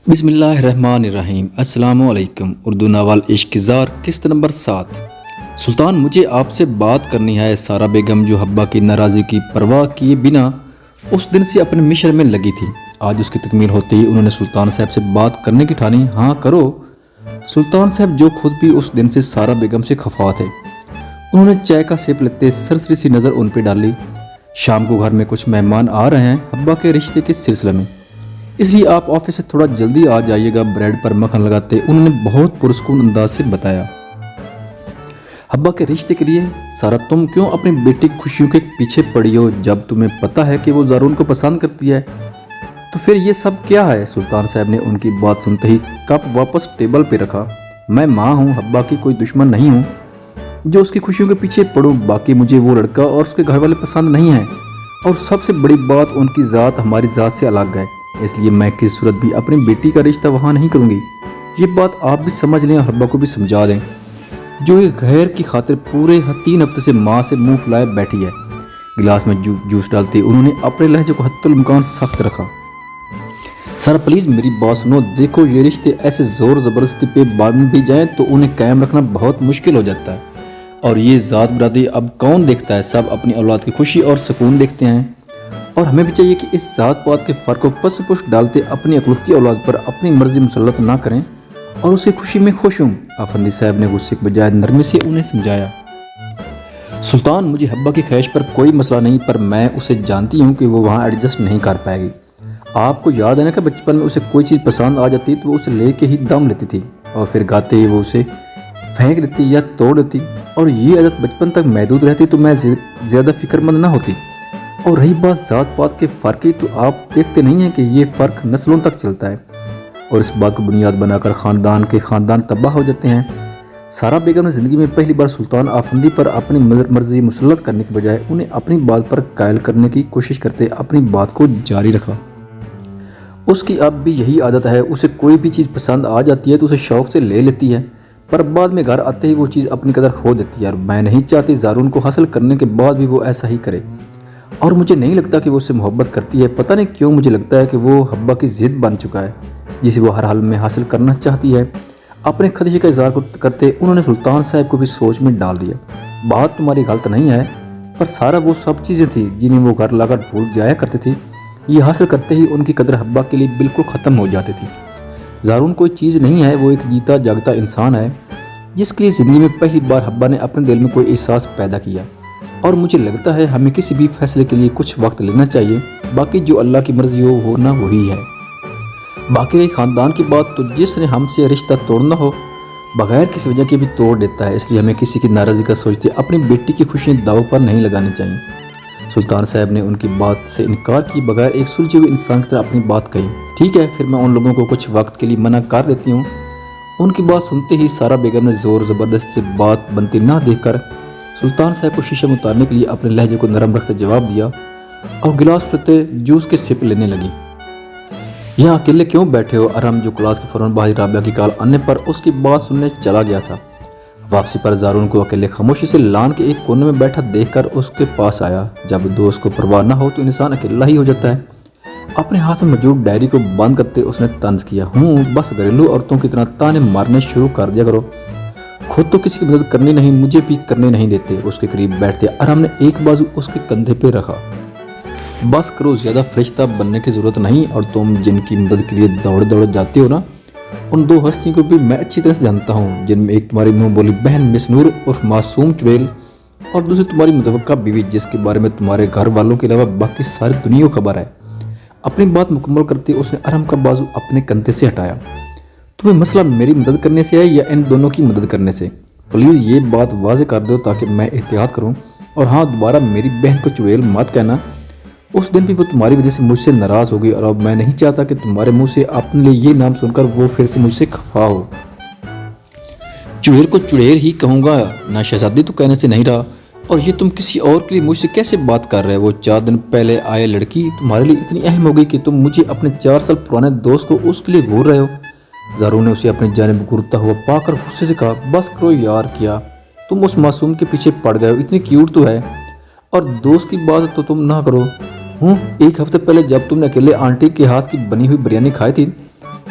بسم اللہ الرحمن الرحیم۔ السلام علیکم۔ اردو ناول عشق زار قسط نمبر 7۔ سلطان، مجھے آپ سے بات کرنی ہے۔ سارا بیگم جو حبہ کی ناراضی کی پرواہ کیے بنا اس دن سے اپنے مشن میں لگی تھی، آج اس کی تکمیل ہوتے ہی انہوں نے سلطان صاحب سے بات کرنے کی ٹھانی۔ ہاں کرو۔ سلطان صاحب جو خود بھی اس دن سے سارا بیگم سے خفا تھے، انہوں نے چائے کا سپ لیتے سرسری سی نظر ان پہ ڈالی۔ شام کو گھر میں کچھ مہمان آ رہے ہیں حبہ کے رشتے کے سلسلے میں، اس لیے آپ آفس سے تھوڑا جلدی آ جائیے گا۔ بریڈ پر مکھن لگاتے انہوں نے بہت پرسکون انداز سے بتایا۔ حبہ کے رشتے کے لیے؟ سارا، تم کیوں اپنی بیٹی کی خوشیوں کے پیچھے پڑی ہو جب تمہیں پتہ ہے کہ وہ زارون کو پسند کرتی ہے؟ تو پھر یہ سب کیا ہے؟ سلطان صاحب نے ان کی بات سنتے ہی کپ واپس ٹیبل پہ رکھا۔ میں ماں ہوں، حبہ کی کوئی دشمن نہیں ہوں جو اس کی خوشیوں کے پیچھے پڑوں۔ باقی مجھے وہ لڑکا اور اس کے گھر والے پسند نہیں ہیں، اور سب سے بڑی بات ان کی ذات ہماری ذات سے الگ ہے، اس لیے میں کسی صورت بھی اپنی بیٹی کا رشتہ وہاں نہیں کروں گی۔ یہ بات آپ بھی سمجھ لیں اور حبہ کو بھی سمجھا دیں، جو ایک غیر کی خاطر پورے 3 ہفتے سے ماں سے منہ پھلائے بیٹھی ہے۔ گلاس میں جوس ڈالتے انہوں نے اپنے لہجے کو حتی الامکان سخت رکھا۔ سر پلیز میری بات سنو، دیکھو یہ رشتے ایسے زور زبردستی پہ باندھ بھی جائیں تو انہیں قائم رکھنا بہت مشکل ہو جاتا ہے، اور یہ ذات برادری اب کون دیکھتا ہے؟ سب اپنی اولاد کی خوشی اور سکون دیکھتے ہیں، اور ہمیں بھی چاہیے کہ اس ذات پات کے فرق کو پس پش ڈالتے اپنی اکلوتی اولاد پر اپنی مرضی مسلط نہ کریں اور اسے خوشی میں خوش ہوں۔ افندی صاحب نے غصے کے بجائے نرمی سے انہیں سمجھایا۔ سلطان، مجھے حبہ کی خواہش پر کوئی مسئلہ نہیں، پر میں اسے جانتی ہوں کہ وہ وہاں ایڈجسٹ نہیں کر پائے گی۔ آپ کو یاد ہے نا کہ بچپن میں اسے کوئی چیز پسند آ جاتی تو وہ اسے لے کے ہی دم لیتی تھی، اور پھر گاتے ہی وہ اسے پھینک دیتی یا توڑ دیتی، اور یہ عادت بچپن تک محدود رہتی تو میں زیادہ فکر مند نہ ہوتی۔ اور رہی بات ذات پات کے فرق کی، تو آپ دیکھتے نہیں ہیں کہ یہ فرق نسلوں تک چلتا ہے، اور اس بات کو بنیاد بنا کر خاندان تباہ ہو جاتے ہیں۔ سارا بیگم نے زندگی میں پہلی بار سلطان آفندی پر اپنی مرضی مسلط کرنے کے بجائے انہیں اپنی بات پر قائل کرنے کی کوشش کرتے اپنی بات کو جاری رکھا۔ اس کی اب بھی یہی عادت ہے، اسے کوئی بھی چیز پسند آ جاتی ہے تو اسے شوق سے لے لیتی ہے، پر بعد میں گھر آتے ہی وہ چیز اپنی قدر کھو دیتی ہے، اور میں نہیں چاہتی زارون کو حاصل کرنے کے بعد بھی وہ ایسا ہی کرے۔ اور مجھے نہیں لگتا کہ وہ اس سے محبت کرتی ہے، پتہ نہیں کیوں مجھے لگتا ہے کہ وہ حبہ کی ضد بن چکا ہے جسے وہ ہر حال میں حاصل کرنا چاہتی ہے۔ اپنے خدشے کا اظہار کرتے انہوں نے سلطان صاحب کو بھی سوچ میں ڈال دیا۔ بات تمہاری غلط نہیں ہے، پر سارا وہ سب چیزیں تھیں جنہیں وہ گھر لا کر بھول جایا کرتے تھے، یہ حاصل کرتے ہی ان کی قدر حبہ کے لیے بالکل ختم ہو جاتی تھی۔ زارون کوئی چیز نہیں ہے، وہ ایک جیتا جاگتا انسان ہے جس کے لیے زندگی میں پہلی بار حبہ نے اپنے دل میں کوئی احساس پیدا کیا، اور مجھے لگتا ہے ہمیں کسی بھی فیصلے کے لیے کچھ وقت لینا چاہیے۔ باقی جو اللہ کی مرضی ہو ہونا وہی ہے۔ باقی رہی خاندان کی بات، تو جس نے ہم سے رشتہ توڑنا ہو بغیر کسی وجہ کے بھی توڑ دیتا ہے، اس لیے ہمیں کسی کی ناراضی کا سوچتے اپنی بیٹی کی خوشیاں داؤ پر نہیں لگانی چاہیے۔ سلطان صاحب نے ان کی بات سے انکار کی بغیر ایک سلجھے ہوئے انسان کی طرح اپنی بات کہی۔ ٹھیک ہے، پھر میں ان لوگوں کو کچھ وقت کے لیے منع کر دیتی ہوں۔ ان کی بات سنتے ہی سارا بیگم نے زور زبردست سے بات بنتی نہ دیکھ کر سلطان صاحب کو شیشہ میں اتارنے کے لیے اپنے لہجے کو نرم رکھتے جواب دیا، اور گلاس اٹھتے جوس کے سپ لینے لگی۔ یہاں اکیلے کیوں بیٹھے ہو؟ ارم، جو کلاس کے فوراً بعد رابعہ کی کال آنے پر اس کی بات سننے چلا گیا تھا، واپسی پر زارون کو اکیلے خاموشی سے لان کے ایک کونے میں بیٹھا دیکھ کر اس کے پاس آیا۔ جب دوست کو پرواہ نہ ہو تو انسان اکیلا ہی ہو جاتا ہے۔ اپنے ہاتھ میں موجود ڈائری کو بند کرتے اس نے طنز کیا، بس گھریلو عورتوں کی طرح تانے مارنے شروع کر دیا کرو، خود تو کسی کی مدد کرنی نہیں، مجھے بھی کرنے نہیں دیتے۔ اس کے قریب بیٹھتے ارم نے ایک بازو اس کے کندھے پہ رکھا۔ بس کرو، زیادہ فرشتہ بننے کی ضرورت نہیں، اور تم جن کی مدد کے لیے دوڑ جاتے ہو نا، ان 2 ہستیوں کو بھی میں اچھی طرح سے جانتا ہوں، جن میں ایک تمہاری منہ بولی بہن مس نور اور معصوم چڑیل، اور دوسری تمہاری متوقع بیوی جس کے بارے میں تمہارے گھر والوں کے علاوہ باقی ساری دنیا کو خبر ہے۔ اپنی بات مکمل کرتے اس نے ارم کا بازو اپنے کندھے سے ہٹایا۔ تمہیں مسئلہ میری مدد کرنے سے ہے یا ان دونوں کی مدد کرنے سے؟ پلیز یہ بات واضح کر دو تاکہ میں احتیاط کروں، اور ہاں، دوبارہ میری بہن کو چڑیل مت کہنا، اس دن بھی وہ تمہاری وجہ سے مجھ سے ناراض ہو گئی، اور اب میں نہیں چاہتا کہ تمہارے منہ سے اپنے لیے یہ نام سن کر وہ پھر سے مجھ سے خفا ہو۔ چڑیل کو چڑیل ہی کہوں گا، نہ شہزادی تو کہنے سے نہیں رہا، اور یہ تم کسی اور کے لیے مجھ سے کیسے بات کر رہے ہو؟ وہ 4 دن پہلے آئے لڑکی تمہارے لیے اتنی اہم ہو گئی کہ تم مجھے اپنے 4 سال پرانے دوست کو اس کے لیے گھور رہے ہو؟ زارون نے اسے اپنی جانب گھورتا ہوا پا کر غصے سے کہا، بس کرو یار، کیا تم اس معصوم کے پیچھے پڑ گئے ہو؟ اتنی کیوٹ تو ہے، اور دوست کی بات تو تم نہ کرو۔ 1 ہفتے پہلے جب تم نے اکیلے آنٹی کے ہاتھ کی بنی ہوئی بریانی کھائی تھی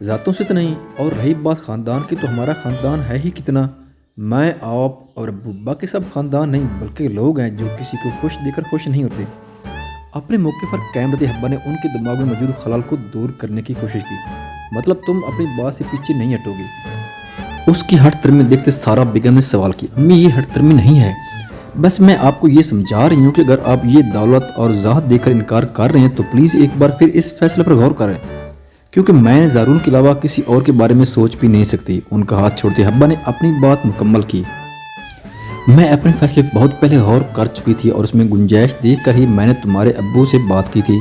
ذاتوں سے تو نہیں، اور رہی بات خاندان کی، تو ہمارا خاندان ہے ہی کتنا، میں، آپ اور ابو، باقی سب خاندان نہیں بلکہ لوگ ہیں جو کسی کو خوش دیکھ کر خوش نہیں ہوتے۔ اپنے موقع پر قائم رہتے ابا نے ان کے دماغ میں موجود خلل کو دور کرنے کی کوشش کی۔ مطلب تم اپنی بات سے پیچھے نہیں ہٹو گی؟ اس کی ہٹ ترمی دیکھتے سارا بیگم نے سوال کیا۔ امی یہ ہٹ ترمی نہیں ہے، بس میں آپ کو یہ سمجھا رہی ہوں کہ اگر آپ یہ دولت اور ذات دے کر انکار کر رہے ہیں تو پلیز ایک بار پھر اس فیصلے پر غور کریں، کیونکہ میں زارون کے علاوہ کسی اور کے بارے میں سوچ بھی نہیں سکتی۔ ان کا ہاتھ چھوڑتے ابا نے اپنی بات مکمل کی۔ میں اپنے فیصلے بہت پہلے غور کر چکی تھی اور اس میں گنجائش دیکھ کر ہی میں نے تمہارے ابو سے بات کی تھی،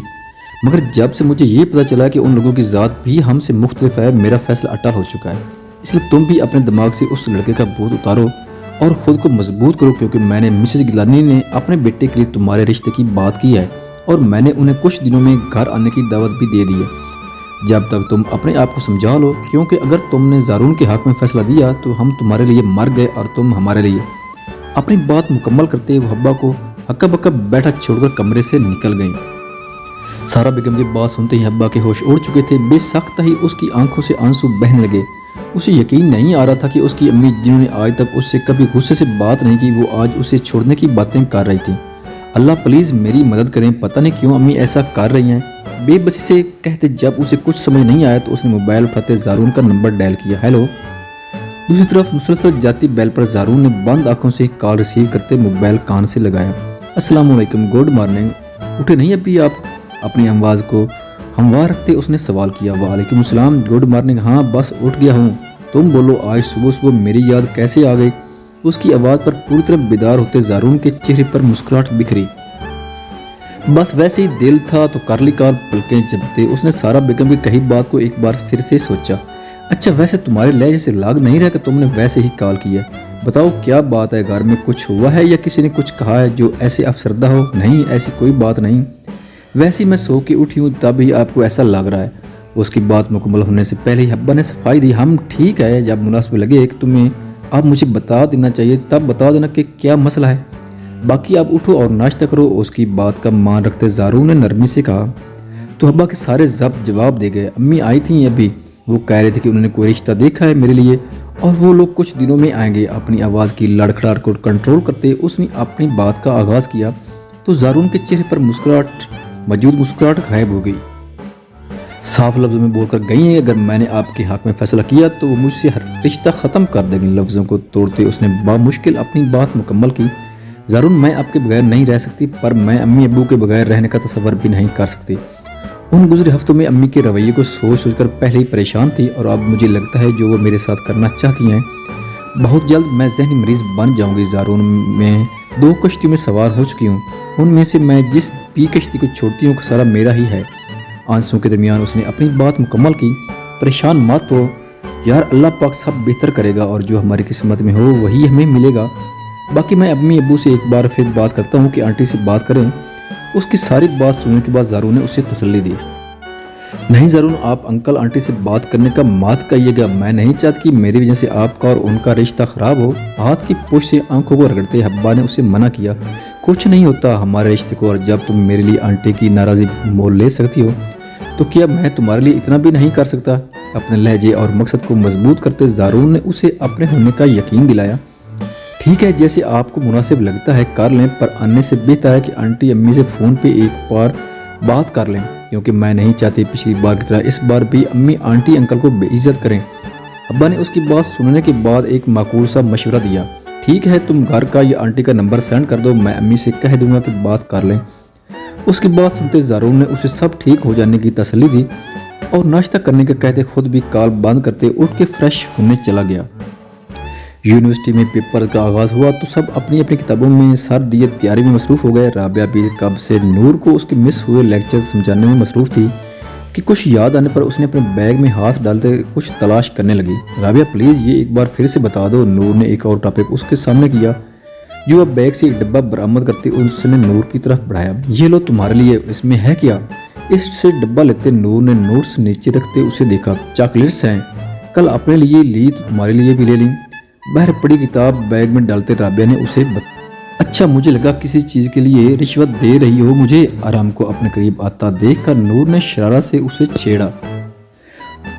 مگر جب سے مجھے یہ پتہ چلا کہ ان لوگوں کی ذات بھی ہم سے مختلف ہے، میرا فیصلہ اٹل ہو چکا ہے۔ اس لیے تم بھی اپنے دماغ سے اس لڑکے کا بوجھ اتارو اور خود کو مضبوط کرو، کیونکہ میں نے مسز گیلانی نے اپنے بیٹے کے لیے تمہارے رشتے کی بات کی ہے اور میں نے انہیں کچھ دنوں میں گھر آنے کی دعوت بھی دے دی ہے۔ جب تک تم اپنے آپ کو سمجھا لو، کیونکہ اگر تم نے زارون کے حق میں فیصلہ دیا تو ہم تمہارے لیے مر گئے اور تم ہمارے لیے۔ اپنی بات مکمل کرتے وہ حبا کو ہکا بکا بیٹھا چھوڑ کر کمرے سے نکل گئیں۔ سارا بیگم کی بات سنتے ہی حبا کے ہوش اڑ چکے تھے۔ بے ساختہ ہی اس کی آنکھوں سے آنسو بہنے لگے۔ اسے یقین نہیں آ رہا تھا کہ اس کی امی، جنہوں نے آج تک اس سے کبھی غصے سے بات نہیں کی، وہ آج اسے چھوڑنے کی باتیں کر رہی تھی۔ اللہ پلیز میری مدد کریں، پتہ نہیں کیوں امی ایسا کر رہی ہیں، بے بسی سے کہتے جب اسے کچھ سمجھ نہیں آیا تو اس نے موبائل اٹھاتے زارون کا نمبر ڈائل کیا۔ ہیلو۔ دوسری طرف مسلسل جاتی بیل پر زارون نے بند آنکھوں سے کال ریسیو کرتے موبائل کان سے لگایا۔ السلام علیکم، گڈ مارننگ، اٹھے نہیں ابھی آپ؟ اپنی آواز کو ہموار رکھتے اس نے سوال کیا۔ وعلیکم السلام، گڈ مارننگ، ہاں بس اٹھ گیا ہوں، تم بولو آج صبح صبح میری یاد کیسے آ گئی؟ اس کی آواز پر پوری طرح بیدار ہوتے زارون کے چہرے پر مسکراہٹ بکھری۔ بس ویسے ہی دل تھا تو کر لی کال، پلکیں جھپکتے اس نے سارا بیگم کی کہی بات کو ایک بار پھر سے سوچا۔ اچھا ویسے تمہارے لہجے سے لگ نہیں رہا کہ تم نے ویسے ہی کال کی ہے، بتاؤ کیا بات ہے؟ گھر میں کچھ ہوا ہے یا کسی نے کچھ کہا ہے جو ایسے افسردہ ہو؟ نہیں ایسی کوئی بات نہیں، ویسے میں سو کے اٹھی ہوں تب ہی آپ کو ایسا لگ رہا ہے۔ اس کی بات مکمل ہونے سے پہلے ہی حبا نے صفائی دی۔ ہم ٹھیک ہے، جب مناسب لگے کہ تمہیں آپ مجھے بتا دینا چاہیے تب بتا دینا کہ کیا مسئلہ ہے، باقی آپ اٹھو اور ناشتہ کرو۔ اس کی بات کا مان رکھتے زارون نے نرمی سے کہا تو حبا کے سارے ضبط جواب دے گئے۔ امی آئی تھیں ابھی، وہ کہہ رہے تھے کہ انہوں نے کوئی رشتہ دیکھا ہے میرے لیے اور وہ لوگ کچھ دنوں میں آئیں گے۔ اپنی آواز کی لڑکھڑاہٹ کو کنٹرول کرتے اس نے اپنی بات کا آغاز کیا تو زارون کے چہرے پر موجود مسکراہٹ غائب ہو گئی۔ صاف لفظوں میں بول کر گئی ہیں اگر میں نے آپ کے حق میں فیصلہ کیا تو وہ مجھ سے ہر رشتہ ختم کر دیں گے۔ لفظوں کو توڑتے اس نے بامشکل اپنی بات مکمل کی۔ زارون میں آپ کے بغیر نہیں رہ سکتی، پر میں امی ابو کے بغیر رہنے کا تصور بھی نہیں کر سکتی۔ ان گزرے ہفتوں میں امی کے رویے کو سوچ کر پہلے ہی پریشان تھی اور اب مجھے لگتا ہے جو وہ میرے ساتھ کرنا چاہتی ہیں بہت جلد میں ذہنی مریض بن جاؤں گی۔ زارون میں 2 کشتیوں میں سوار ہو چکی ہوں، ان میں سے میں جس بھی کشتی کو چھوڑتی ہوں خسارہ میرا ہی ہے۔ آنسوں کے درمیان اس نے اپنی بات مکمل کی۔ پریشان مت ہو یار، اللہ پاک سب بہتر کرے گا اور جو ہماری قسمت میں ہو وہی ہمیں ملے گا۔ باقی میں امی ابو سے ایک بار پھر بات کرتا ہوں کہ آنٹی سے بات کریں۔ اس کی ساری بات سننے کے بعد زارون نے اسے تسلی دی۔ نہیں زارون، آپ انکل آنٹی سے بات کرنے کا مات کہیے گا، میں نہیں چاہتی کہ میری وجہ سے آپ کا اور ان کا رشتہ خراب ہو۔ ہاتھ کی پوچھ سے آنکھوں کو رگڑتے حبا نے اسے منع کیا۔ کچھ نہیں ہوتا ہمارے رشتے کو، اور جب تم میرے لیے آنٹی کی ناراضی مول لے سکتی ہو تو کیا میں تمہارے لیے اتنا بھی نہیں کر سکتا؟ اپنے لہجے اور مقصد کو مضبوط کرتے زارون نے اسے اپنے ہونے کا یقین دلایا۔ ٹھیک ہے، جیسے آپ کو مناسب لگتا ہے کر لیں، پر آنے سے بہتر ہے کہ آنٹی امی سے فون پہ ایک بار بات کر لیں، کیونکہ میں نہیں چاہتی پچھلی بار کی طرح اس بار بھی امی آنٹی انکل کو بے عزت کریں۔ ابا نے اس کی بات سننے کے بعد ایک معقول سا مشورہ دیا۔ ٹھیک ہے، تم گھر کا یا آنٹی کا نمبر سینڈ کر دو، میں امی سے کہہ دوں گا کہ بات کر لیں۔ اس کی بات سنتے زارون نے اسے سب ٹھیک ہو جانے کی تسلی دی اور ناشتہ کرنے کے کہتے خود بھی کال بند کرتے اٹھ کے فریش ہونے چلا گیا۔ یونیورسٹی میں پیپر کا آغاز ہوا تو سب اپنی اپنی کتابوں میں سر دیے تیاری میں مصروف ہو گئے۔ رابعہ بھی کب سے نور کو اس کے مس ہوئے لیکچر سمجھانے میں مصروف تھی کہ کچھ یاد آنے پر اس نے اپنے بیگ میں ہاتھ ڈالتے کچھ تلاش کرنے لگی۔ رابعہ پلیز یہ ایک بار پھر سے بتا دو۔ نور نے ایک اور ٹاپک اس کے سامنے کیا جو اب بیگ سے ایک ڈبہ برآمد کرتے اس نے نور کی طرف بڑھایا۔ یہ لو تمہارے لیے، اس میں ہے کیا؟ اس سے ڈبہ لیتے نور نے نوٹس نیچے رکھتے اسے دیکھا۔ چاکلیٹس ہیں، کل اپنے لیے لی تو تمہارے لیے بھی لے لیں۔ باہر پڑی کتاب بیگ میں ڈالتے رابعہ نے اسے اچھا مجھے لگا کسی چیز کے لیے رشوت دے رہی ہو مجھے۔ آرام کو اپنے قریب آتا دیکھ کر نور نے شرارت سے اسے چھیڑا۔